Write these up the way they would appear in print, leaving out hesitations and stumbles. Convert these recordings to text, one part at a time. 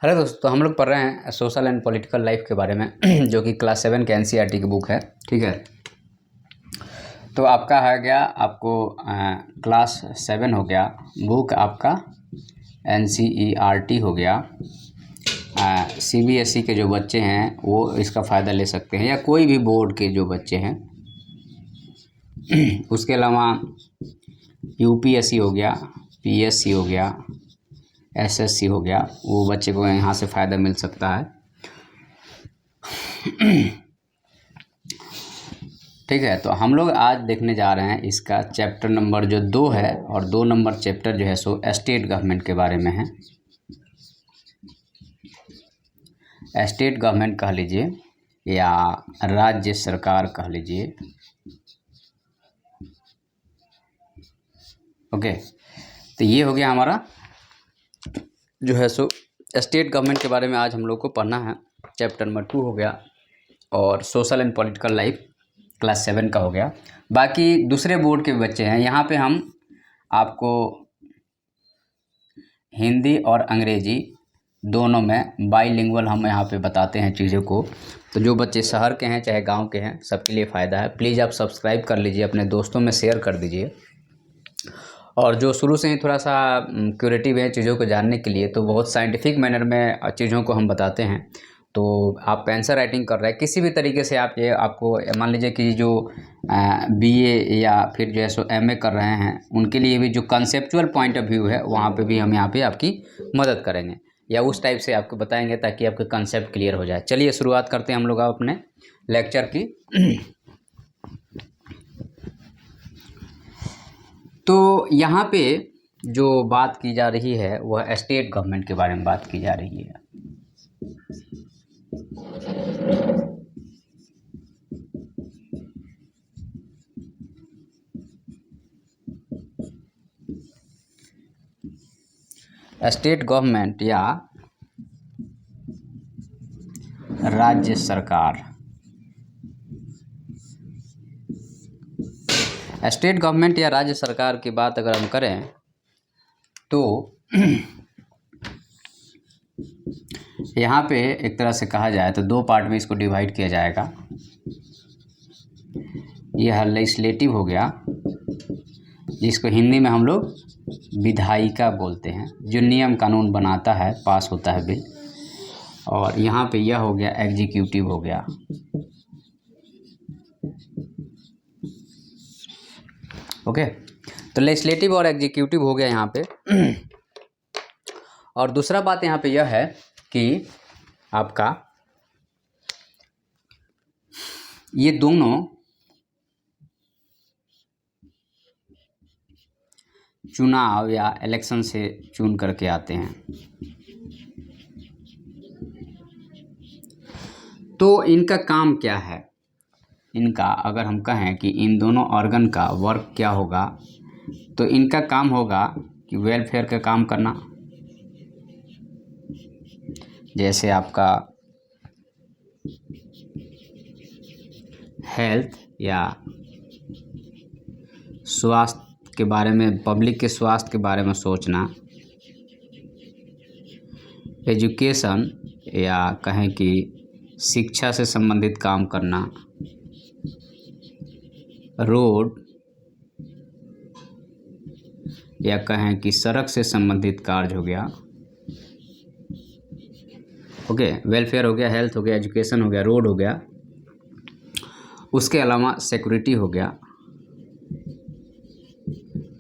Hello दोस्तों, तो हम लोग पढ़ रहे हैं सोशल एंड पॉलिटिकल लाइफ के बारे में जो कि क्लास 7 के एनसीईआरटी की बुक है। ठीक है, तो आपका है गया आपको क्लास 7 हो गया, बुक आपका एनसीईआरटी हो गया। सीबीएसई के जो बच्चे हैं वो इसका फ़ायदा ले सकते हैं, या कोई भी बोर्ड के जो बच्चे हैं। उसके अलावा यूपीएससी हो गया, पीएससी हो गया, एसएससी हो गया, वो बच्चे को यहाँ से फ़ायदा मिल सकता है। ठीक है, तो हम लोग आज देखने जा रहे हैं इसका चैप्टर नंबर जो 2 है, और 2 नंबर चैप्टर जो है सो स्टेट गवर्नमेंट के बारे में है। स्टेट गवर्नमेंट कह लीजिए या राज्य सरकार कह लीजिए। ओके, तो ये हो गया हमारा जो है सो स्टेट गवर्नमेंट के बारे में आज हम लोग को पढ़ना है। चैप्टर नंबर 2 हो गया, और social and political life class 7 का हो गया। बाकी दूसरे बोर्ड के बच्चे हैं, यहाँ पे हम आपको हिंदी और अंग्रेजी दोनों में बाईलिंगुअल हम यहाँ पे बताते हैं चीज़ों को। तो जो बच्चे शहर के हैं चाहे गांव के हैं, सबके लिए फ़ायदा है। प्लीज़ आप सब्सक्राइब कर लीजिए, अपने दोस्तों में शेयर कर दीजिए। और जो शुरू से ही थोड़ा सा क्यूरेटिव है चीज़ों को जानने के लिए, तो बहुत साइंटिफिक मैनर में चीज़ों को हम बताते हैं। तो आप आंसर राइटिंग कर रहे हैं किसी भी तरीके से, आप ये आपको मान लीजिए कि जो बीए या फिर जो है सो एमए कर रहे हैं, उनके लिए भी जो कंसेप्चुअल पॉइंट ऑफ व्यू है वहाँ पे भी हम यहाँ पे आपकी मदद करेंगे, या उस टाइप से आपको बताएंगे ताकि आपके कंसेप्ट क्लियर हो जाए। चलिए शुरुआत करते हैं हम लोग अपने लेक्चर की। तो यहाँ पे जो बात की जा रही है वह स्टेट गवर्नमेंट के बारे में बात की जा रही है। स्टेट गवर्नमेंट या राज्य सरकार। स्टेट गवर्नमेंट या राज्य सरकार की बात अगर हम करें तो यहाँ पे एक तरह से कहा जाए तो 2 पार्ट में इसको डिवाइड किया जाएगा। यह लेजिस्लेटिव हो गया, जिसको हिंदी में हम लोग विधायिका बोलते हैं, जो नियम कानून बनाता है, पास होता है बिल। और यहाँ पे यह हो गया एग्जीक्यूटिव हो गया। ओके, तो लेजिस्लेटिव और एग्जीक्यूटिव हो गया यहाँ पे। और दूसरा बात यहाँ पे यह है कि आपका ये दोनों चुनाव या इलेक्शन से चुन करके आते हैं। तो इनका काम क्या है? इनका अगर हम कहें कि इन दोनों ऑर्गन का वर्क क्या होगा, तो इनका काम होगा कि वेलफेयर का काम करना। जैसे आपका हेल्थ या स्वास्थ्य के बारे में, पब्लिक के स्वास्थ्य के बारे में सोचना। एजुकेशन या कहें कि शिक्षा से संबंधित काम करना। रोड या कहें कि सड़क से संबंधित कार्य हो गया। ओके, वेलफेयर हो गया, हेल्थ हो गया, एजुकेशन हो गया, रोड हो गया। उसके अलावा सिक्योरिटी हो गया,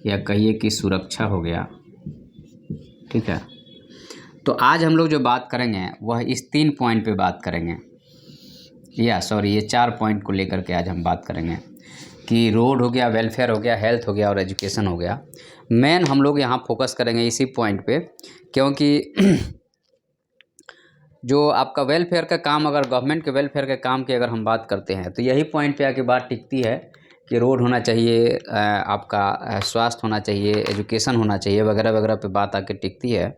या कहिए कि सुरक्षा हो गया। ठीक है, तो आज हम लोग जो बात करेंगे वह इस 3 पॉइंट पे बात करेंगे, या सॉरी ये 4 पॉइंट को लेकर के आज हम बात करेंगे कि रोड हो गया, वेलफेयर हो गया, हेल्थ हो गया और एजुकेशन हो गया। मेन हम लोग यहाँ फोकस करेंगे इसी पॉइंट पे, क्योंकि जो आपका वेलफेयर का काम, अगर गवर्नमेंट के वेलफेयर के काम की अगर हम बात करते हैं, तो यही पॉइंट पे आके बात टिकती है कि रोड होना चाहिए, आपका स्वास्थ्य होना चाहिए, एजुकेशन होना चाहिए, वगैरह वगैरह पे बात आके टिकती है।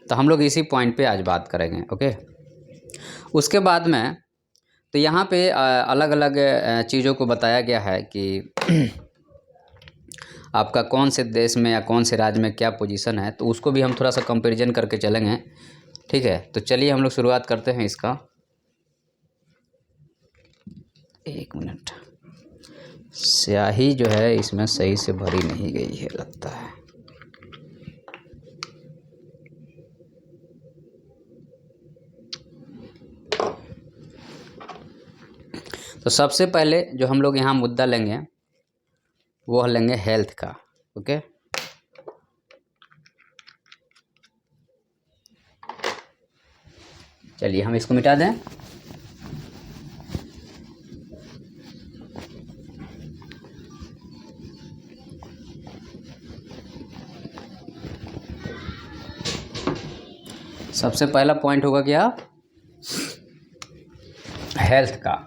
तो हम लोग इसी पॉइंट पे आज बात करेंगे। ओके, उसके बाद में तो यहाँ पे अलग अलग चीज़ों को बताया गया है कि आपका कौन से देश में या कौन से राज्य में क्या पोजीशन है, तो उसको भी हम थोड़ा सा कंपैरिजन करके चलेंगे। ठीक है, तो चलिए हम लोग शुरुआत करते हैं इसका। एक मिनट, स्याही जो है इसमें सही से भरी नहीं गई है लगता है। तो सबसे पहले जो हम लोग यहाँ मुद्दा लेंगे वो लेंगे हेल्थ का। ओके, चलिए हम इसको मिटा दें। सबसे पहला पॉइंट होगा क्या, हेल्थ का।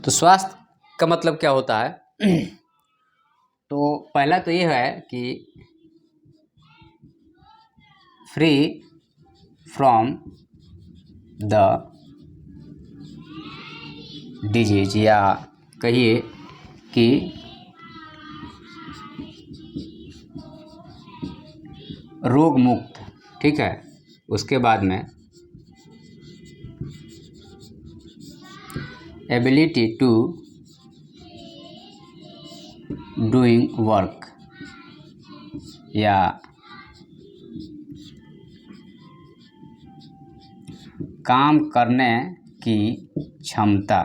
तो स्वास्थ्य का मतलब क्या होता है? तो पहला तो ये है कि फ्री फ्रॉम द डिजीज, या कहिए कि रोग मुक्त। ठीक है, उसके बाद में एबिलिटी टू डूइंग वर्क, या काम करने की क्षमता।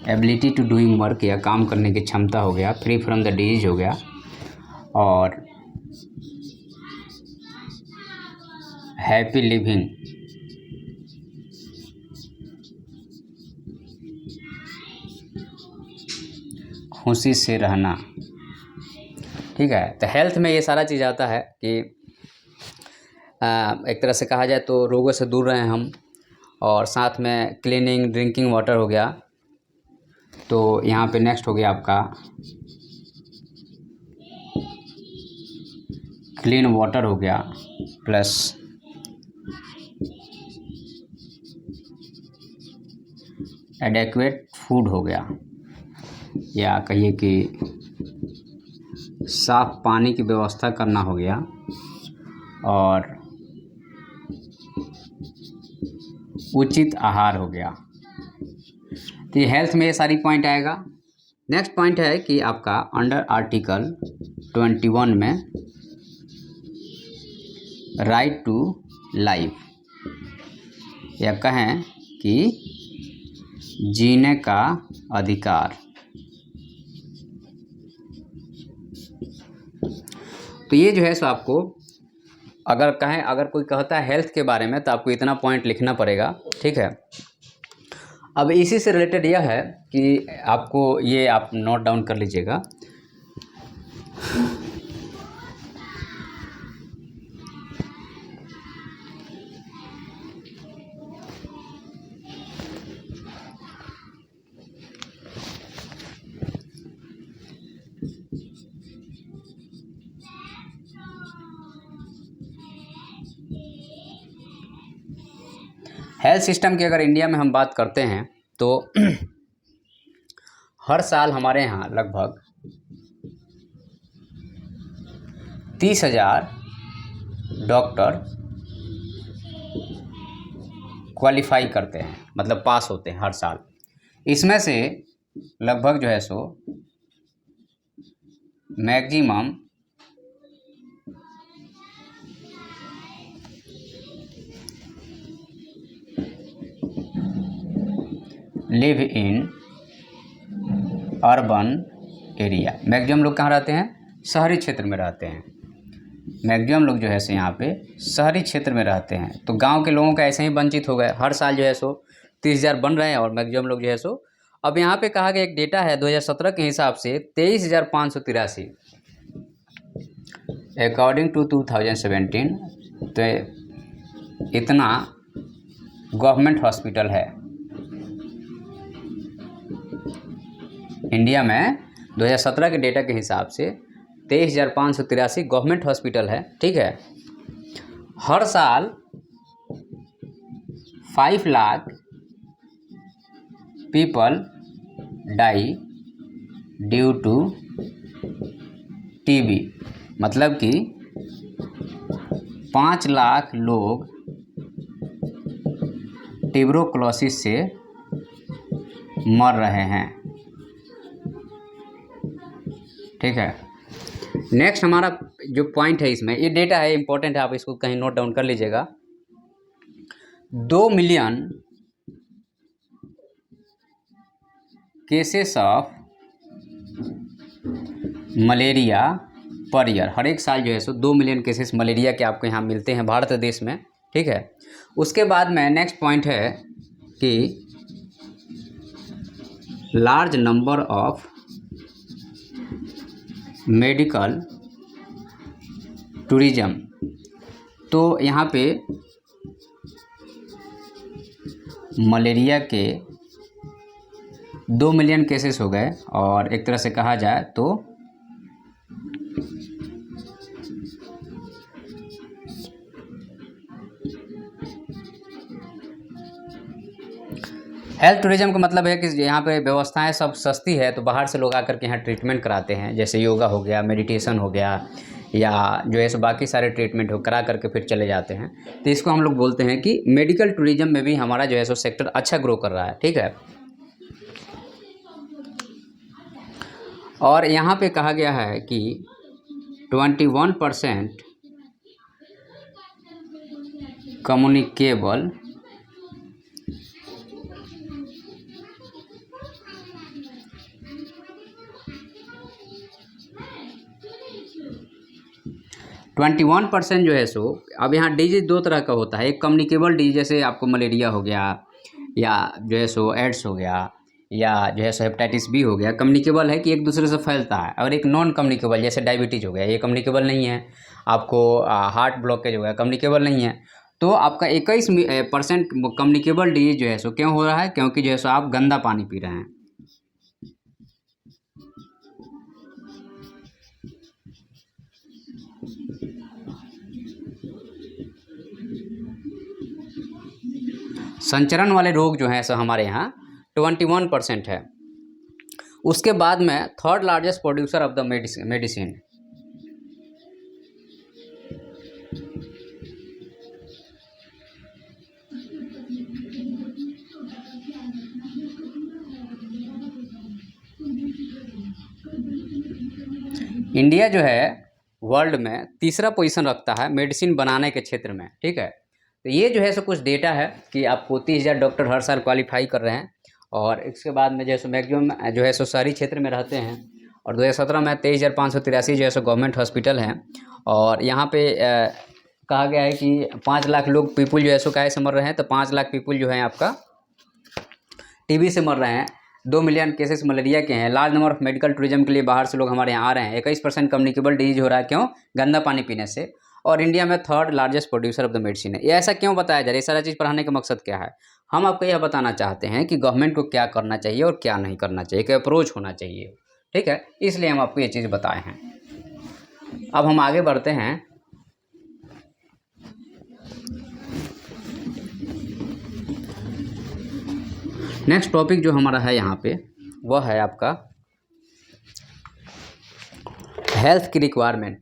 एबिलिटी टू डूइंग वर्क या काम करने की क्षमता हो गया, फ्री फ्रॉम द डिजीज हो गया, और हैप्पी लिविंग, खुशी से रहना। ठीक है, तो हेल्थ में ये सारा चीज़ आता है कि एक तरह से कहा जाए तो रोगों से दूर रहें हम, और साथ में क्लीनिंग ड्रिंकिंग वाटर हो गया। तो यहाँ पे नेक्स्ट हो गया आपका क्लीन वाटर हो गया, प्लस एडेक्वेट फूड हो गया, या कहिए कि साफ पानी की व्यवस्था करना हो गया, और उचित आहार हो गया। तो ये हेल्थ में ये सारी पॉइंट आएगा। नेक्स्ट पॉइंट है कि आपका अंडर आर्टिकल 21 में राइट टू लाइफ, या कहें कि जीने का अधिकार। तो ये जो है सो आपको अगर कोई कहता है हेल्थ के बारे में तो आपको इतना पॉइंट लिखना पड़ेगा। ठीक है, अब इसी से रिलेटेड यह है कि आपको ये आप नोट डाउन कर लीजिएगा। हेल्थ सिस्टम की अगर इंडिया में हम बात करते हैं तो हर साल हमारे यहाँ लगभग 30,000 डॉक्टर क्वालिफाई करते हैं, मतलब पास होते हैं हर साल। इसमें से लगभग जो है so maximum live in urban area. Maximum लोग कहाँ रहते हैं? शहरी क्षेत्र में रहते हैं। मैक्सिमम लोग जो है सो यहाँ पे शहरी क्षेत्र में रहते हैं। तो गांव के लोगों का ऐसे ही वंचित हो गए। हर साल जो है सो 30,000 बन रहे हैं, और मैक्सिमम लोग जो है सो अब यहाँ पे कहा गया एक डेटा है 2017 के हिसाब से 23,583 अकॉर्डिंग टू 2017। तो इतना गवर्नमेंट हॉस्पिटल है इंडिया में 2017 के डेटा के हिसाब से 23,583 गवर्नमेंट हॉस्पिटल है, ठीक है। हर साल 5 lakh people die due to TB, मतलब कि 5 लाख लोग ट्यूबरकुलोसिस से मर रहे हैं, ठीक है। नेक्स्ट हमारा जो पॉइंट है, इसमें ये डेटा है, इंपॉर्टेंट है, आप इसको कहीं नोट डाउन कर लीजिएगा। 2 million cases of malaria per year, हर एक साल जो है सो 2 मिलियन केसेस मलेरिया के आपको यहाँ मिलते हैं भारत देश में, ठीक है। उसके बाद में नेक्स्ट पॉइंट है कि large number of medical tourism, तो यहाँ पे मलेरिया के 2 मिलियन केसेस हो गए, और एक तरह से कहा जाए तो हेल्थ टूरिज्म का मतलब है कि यहाँ पे व्यवस्थाएं सब सस्ती है, तो बाहर से लोग आकर के यहाँ ट्रीटमेंट कराते हैं, जैसे योगा हो गया, मेडिटेशन हो गया, या जो है सो बाकी सारे ट्रीटमेंट हो करा करके फिर चले जाते हैं। तो इसको हम लोग बोलते हैं कि मेडिकल टूरिज्म में भी हमारा जो है सो सेक्टर अच्छा ग्रो कर रहा है, ठीक है। और यहाँ पे कहा गया है कि 21% कम्युनिकेबल 21% जो है सो, अब यहाँ डिजीज 2 तरह का होता है। एक कम्युनिकेबल डिजीज, जैसे आपको मलेरिया हो गया, या जो है सो एड्स हो गया, या जो है सो हेपेटाइटिस बी हो गया, कम्युनिकेबल है कि एक दूसरे से फैलता है। और एक नॉन कम्युनिकेबल, जैसे डायबिटीज हो गया, ये कम्युनिकेबल नहीं है। आपको हार्ट ब्लॉकेज हो गया, कम्युनिकेबल नहीं है। तो आपका 21% कम्युनिकेबल डिजीज जो है सो क्यों हो रहा है? क्योंकि जो है सो आप गंदा पानी पी रहे हैं। संचरण वाले रोग जो हैं सो हमारे यहाँ 21% है। उसके बाद में third largest producer of the medicine, India जो है वर्ल्ड में तीसरा पोजीशन रखता है मेडिसिन बनाने के क्षेत्र में, ठीक है। तो ये जो है सो कुछ डेटा है कि आपको 30,000 डॉक्टर हर साल क्वालिफाई कर रहे हैं, और इसके बाद में जो है सो मैक्सिमम जो है सो शहरी क्षेत्र में रहते हैं। और 2017 में 23,583 जो है सो गवर्नमेंट हॉस्पिटल हैं। और यहाँ पे कहा गया है कि 5 लाख लोग पीपुल जो है सो काहे से मर रहे हैं, तो 5 लाख पीपुल जो है आपका टीबी से मर रहे हैं। 2 मिलियन केसेस मलेरिया के हैं। Large number of medical tourism के लिए बाहर से लोग हमारे यहाँ आ रहे हैं। 21% कम्युनिकेबल डिजीज हो रहा है, क्यों? गंदा पानी पीने से। और इंडिया में third largest producer of the medicine है। ये ऐसा क्यों बताया जा रहा है? ये सारा चीज़ पढ़ाने का मकसद क्या है? हम आपको यह बताना चाहते हैं कि गवर्नमेंट को क्या करना चाहिए और क्या नहीं करना चाहिए, क्या अप्रोच होना चाहिए, ठीक है। इसलिए हम आपको ये चीज़ बताए हैं। अब हम आगे बढ़ते हैं। नेक्स्ट टॉपिक जो हमारा है यहाँ पे वह है आपका हेल्थ की रिक्वायरमेंट।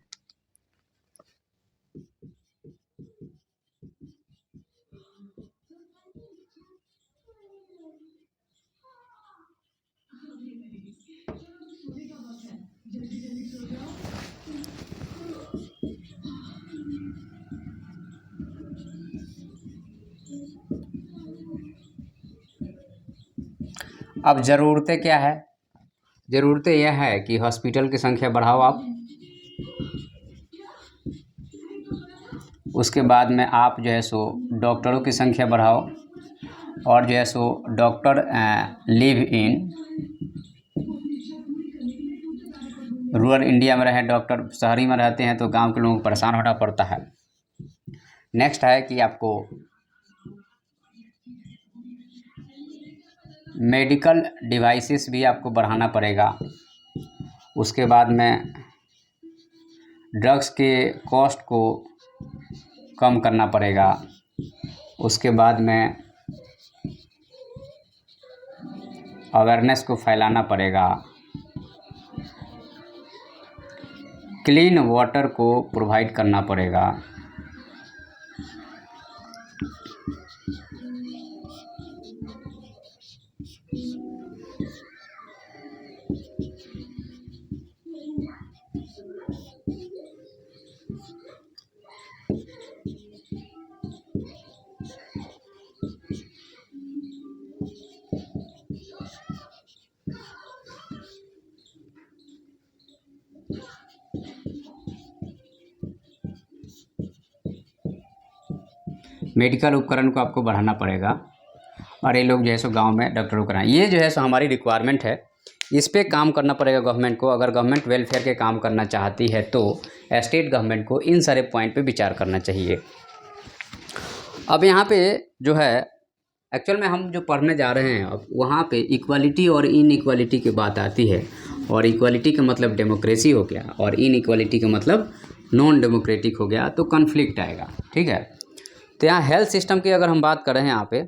अब ज़रूरतें क्या है? ज़रूरतें यह है कि हॉस्पिटल की संख्या बढ़ाओ आप। उसके बाद में आप जो है सो डॉक्टरों की संख्या बढ़ाओ, और जो है so doctor live in rural India में रहे। डॉक्टर शहरी में रहते हैं तो गांव के लोगों को परेशान होना पड़ता है। नेक्स्ट है कि आपको मेडिकल डिवाइसेस भी आपको बढ़ाना पड़ेगा। उसके बाद में ड्रग्स के कॉस्ट को कम करना पड़ेगा। उसके बाद में अवेयरनेस को फैलाना पड़ेगा। क्लीन वाटर को प्रोवाइड करना पड़ेगा। मेडिकल उपकरण को आपको बढ़ाना पड़ेगा। और ये लोग जो है सो गांव में डॉक्टरों कराएं, ये जो है सो हमारी रिक्वायरमेंट है। इस पे काम करना पड़ेगा गवर्नमेंट को। अगर गवर्नमेंट वेलफेयर के काम करना चाहती है तो स्टेट गवर्नमेंट को इन सारे पॉइंट पे विचार करना चाहिए। अब यहाँ पे जो है एक्चुअल में हम जो पढ़ने जा रहे हैं अब वहाँ पे इक्वालिटी और इनइक्वालिटी की बात आती है। और इक्वालिटी का मतलब डेमोक्रेसी हो गया और इनइक्वालिटी का मतलब नॉन डेमोक्रेटिक हो गया, तो कन्फ्लिक्ट आएगा। ठीक है, तो यहाँ हेल्थ सिस्टम की अगर हम बात कर रहे हैं यहाँ पे,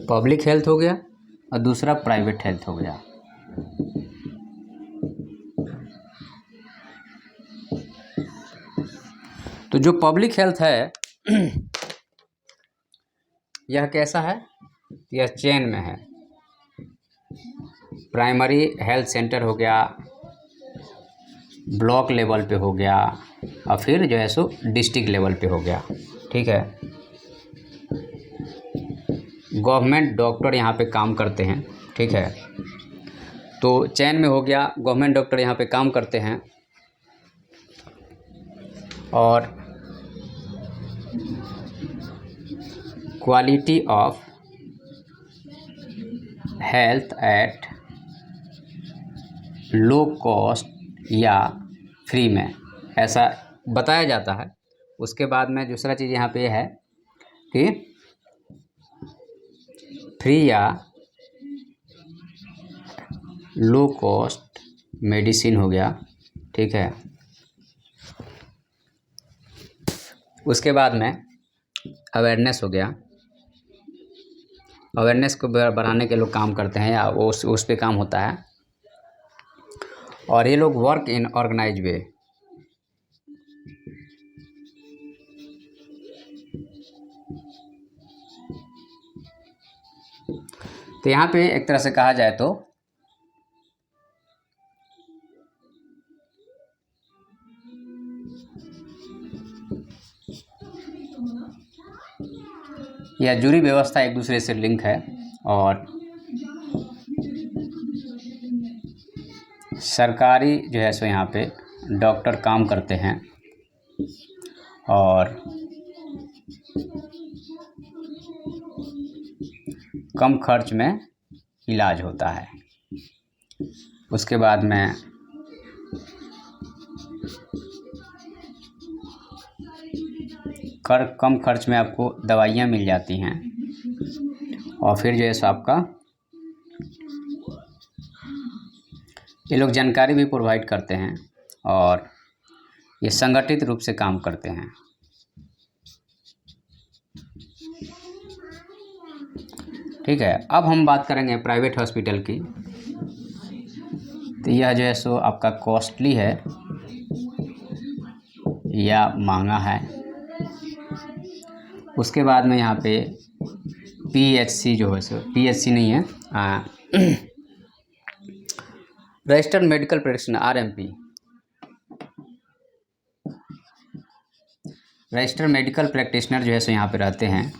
पब्लिक हेल्थ हो गया और दूसरा प्राइवेट हेल्थ हो गया। तो जो पब्लिक हेल्थ है यह कैसा है, यह चेन में है। प्राइमरी हेल्थ सेंटर हो गया, ब्लॉक लेवल पे हो गया और फिर जो है सो डिस्ट्रिक्ट लेवल पे हो गया। ठीक है, गवर्नमेंट डॉक्टर यहाँ पे काम करते हैं। ठीक है, तो चैन में हो गया, गवर्नमेंट डॉक्टर यहाँ पे काम करते हैं। और quality of health at low cost या फ्री में, ऐसा बताया जाता है। उसके बाद में दूसरा चीज़ यहाँ पे है कि फ्री या लो कॉस्ट मेडिसिन हो गया। ठीक है, उसके बाद में अवेयरनेस हो गया। अवेयरनेस को बढ़ाने के लोग काम करते हैं या वो उस पे काम होता है। और ये लोग वर्क इन ऑर्गेनाइज वे। तो यहाँ पे एक तरह से कहा जाए तो यह जूरी व्यवस्था एक दूसरे से लिंक है। और सरकारी जो है सो यहाँ पे डॉक्टर काम करते हैं और कम खर्च में इलाज होता है। उसके बाद में कम खर्च में आपको दवाइयाँ मिल जाती हैं। और फिर जो है सो आपका ये लोग जानकारी भी प्रोवाइड करते हैं और ये संगठित रूप से काम करते हैं। ठीक है, अब हम बात करेंगे प्राइवेट हॉस्पिटल की। तो यह जो है सो आपका कॉस्टली है या महंगा है। उसके बाद में यहाँ पे PHC जो है सो PHC नहीं है, registered medical practitioner RMP, registered medical practitioner जो है सो यहाँ पे रहते हैं।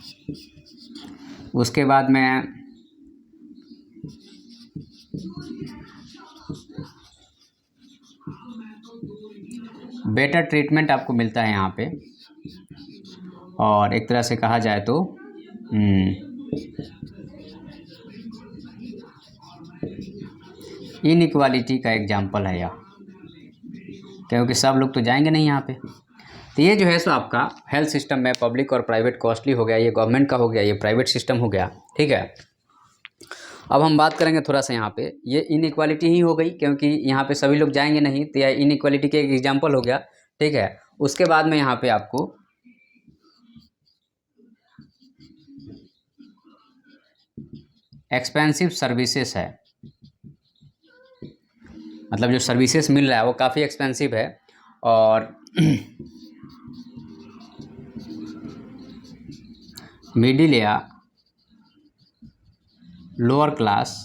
उसके बाद में बेटर ट्रीटमेंट आपको मिलता है यहाँ पे। और एक तरह से कहा जाए तो इनइक्वालिटी का एग्जाम्पल है यह, क्योंकि सब लोग तो जाएंगे नहीं यहाँ पे। तो ये जो है सो आपका हेल्थ सिस्टम में पब्लिक और प्राइवेट कॉस्टली हो गया, ये गवर्नमेंट का हो गया, ये प्राइवेट सिस्टम हो गया, ठीक है। अब हम बात करेंगे थोड़ा सा यहाँ पे, ये इनइक्वालिटी ही हो गई क्योंकि यहाँ पे सभी लोग जाएंगे नहीं, तो यह इनइक्वालिटी के एक एग्जाम्पल हो गया, ठीक है। उसके बाद में यहाँ पे आपको एक्सपेंसिव सर्विसेज है, मतलब जो सर्विसेज मिल रहा है वो काफ़ी एक्सपेंसिव है, और मिडिल या लोअर क्लास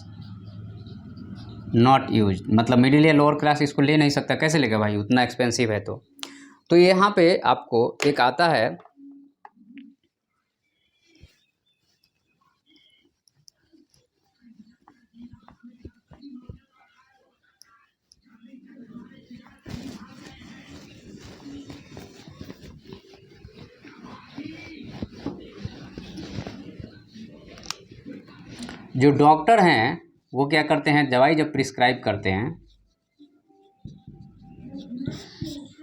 नॉट यूज, मतलब मिडिल या लोअर क्लास इसको ले नहीं सकता, कैसे लेगा भाई, उतना एक्सपेंसिव है। तो यहाँ पे आपको एक आता है जो डॉक्टर हैं वो क्या करते हैं, दवाई जब प्रिस्क्राइब करते हैं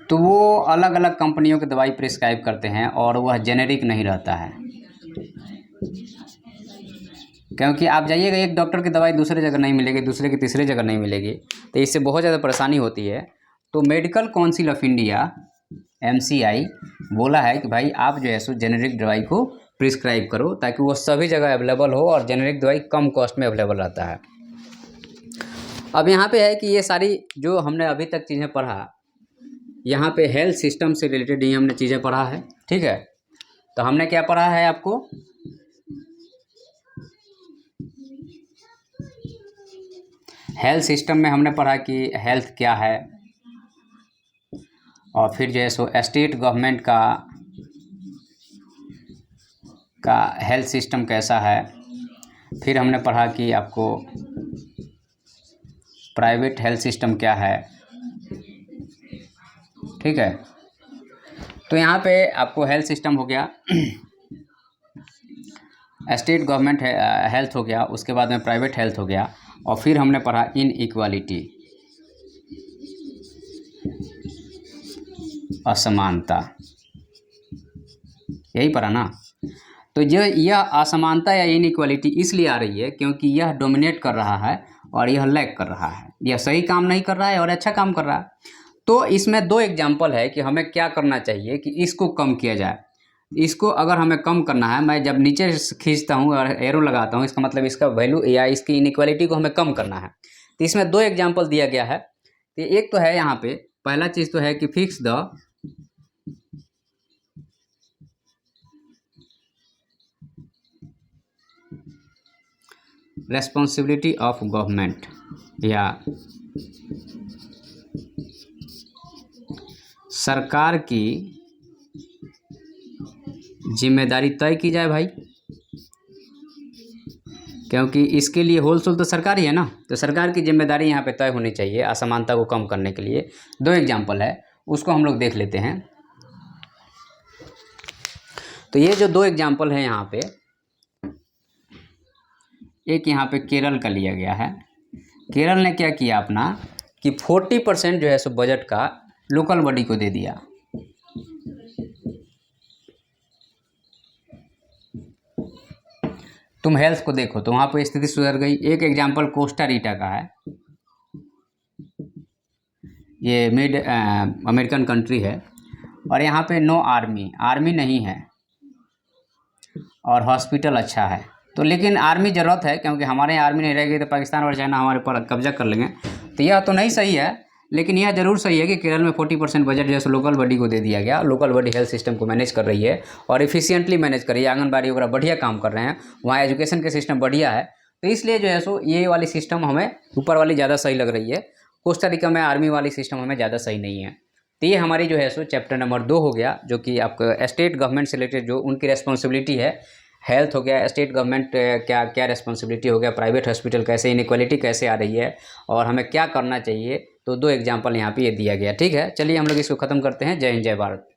तो वो अलग अलग कंपनियों की दवाई प्रिस्क्राइब करते हैं और वह जेनेरिक नहीं रहता है, क्योंकि आप जाइएगा एक डॉक्टर की दवाई दूसरे जगह नहीं मिलेगी, दूसरे की तीसरे जगह नहीं मिलेगी, तो इससे बहुत ज़्यादा परेशानी होती है। तो medical council of India MCI बोला है कि भाई आप जो है सो जेनेरिक दवाई को प्रिस्क्राइब करो ताकि वो सभी जगह अवेलेबल हो और जेनेरिक दवाई कम कॉस्ट में अवेलेबल रहता है। अब यहाँ पे है कि ये सारी जो हमने अभी तक चीज़ें पढ़ा, यहाँ पे हेल्थ सिस्टम से रिलेटेड ही हमने चीज़ें पढ़ा है, ठीक है। तो हमने क्या पढ़ा है आपको, हेल्थ सिस्टम में हमने पढ़ा कि हेल्थ क्या है, और फिर जो है सो स्टेट गवर्नमेंट का हेल्थ सिस्टम कैसा है, फिर हमने पढ़ा कि आपको प्राइवेट हेल्थ सिस्टम क्या है, ठीक है। तो यहाँ पे आपको हेल्थ सिस्टम हो गया, स्टेट गवर्नमेंट हेल्थ हो गया, उसके बाद में प्राइवेट हेल्थ हो गया, और फिर हमने पढ़ा इनइक्वालिटी, असमानता, यही पढ़ा ना। तो जो यह असमानता या इनइक्वालिटी इसलिए आ रही है क्योंकि यह डोमिनेट कर रहा है और यह लैग कर रहा है, यह सही काम नहीं कर रहा है और अच्छा काम कर रहा है। तो इसमें दो एग्जाम्पल है कि हमें क्या करना चाहिए कि इसको कम किया जाए। इसको अगर हमें कम करना है, मैं जब नीचे खींचता हूँ और एरो लगाता हूँ, इसका मतलब इसका वैल्यू या इसकी इनइक्वालिटी को हमें कम करना है। तो इसमें दो एग्जाम्पल दिया गया है। तो एक तो है यहाँ पे पहला चीज़ तो है कि fix the responsibility of government, या सरकार की जिम्मेदारी तय की जाए भाई, क्योंकि इसके लिए होलसेल तो सरकार ही है ना, तो सरकार की जिम्मेदारी यहाँ पे तय होनी चाहिए असमानता को कम करने के लिए। दो एग्जाम्पल है, उसको हम लोग देख लेते हैं। तो ये जो दो एग्जाम्पल है यहाँ पे, एक यहाँ पे केरल का लिया गया है। केरल ने क्या किया अपना कि 40% जो है सो बजट का लोकल बॉडी को दे दिया। तुम हेल्थ को देखो तो वहाँ पे स्थिति सुधर गई। एक एग्जाम्पल कोस्टा रिका का है, ये मिड अमेरिकन कंट्री है, और यहाँ पे नो आर्मी नहीं है और हॉस्पिटल अच्छा है। तो लेकिन आर्मी ज़रूरत है क्योंकि हमारे यहाँ आर्मी नहीं रहेगी तो पाकिस्तान और चाइना हमारे पर कब्जा कर लेंगे। तो यह तो नहीं सही है, लेकिन यह ज़रूर सही है कि केरल में 40% बजट जैसे लोकल बॉडी को दे दिया गया। लोकल बॉडी हेल्थ सिस्टम को मैनेज कर रही है और एफिशिएंटली मैनेज कर रही है, आंगनबाड़ी वगैरह बढ़िया काम कर रहे हैं, वहाँ एजुकेशन के सिस्टम बढ़िया है। तो इसलिए जो है सो ये वाली सिस्टम हमें ऊपर वाली ज़्यादा सही लग रही है। कोस्टा रिका में आर्मी वाली सिस्टम हमें ज़्यादा सही नहीं है। तो ये हमारी जो है सो चैप्टर नंबर 2 हो गया, जो कि आपका स्टेट गवर्नमेंट से रिलेटेड जो उनकी रेस्पॉन्सिबिलिटी है। हेल्थ हो गया, स्टेट गवर्नमेंट क्या क्या रेस्पॉन्सिबिलिटी हो गया, प्राइवेट हॉस्पिटल कैसे, इनइक्वालिटी कैसे आ रही है और हमें क्या करना चाहिए। तो दो एग्जाम्पल यहाँ पे ये दिया गया। ठीक है, चलिए हम लोग इसको ख़त्म करते हैं। जय हिंद, जय भारत।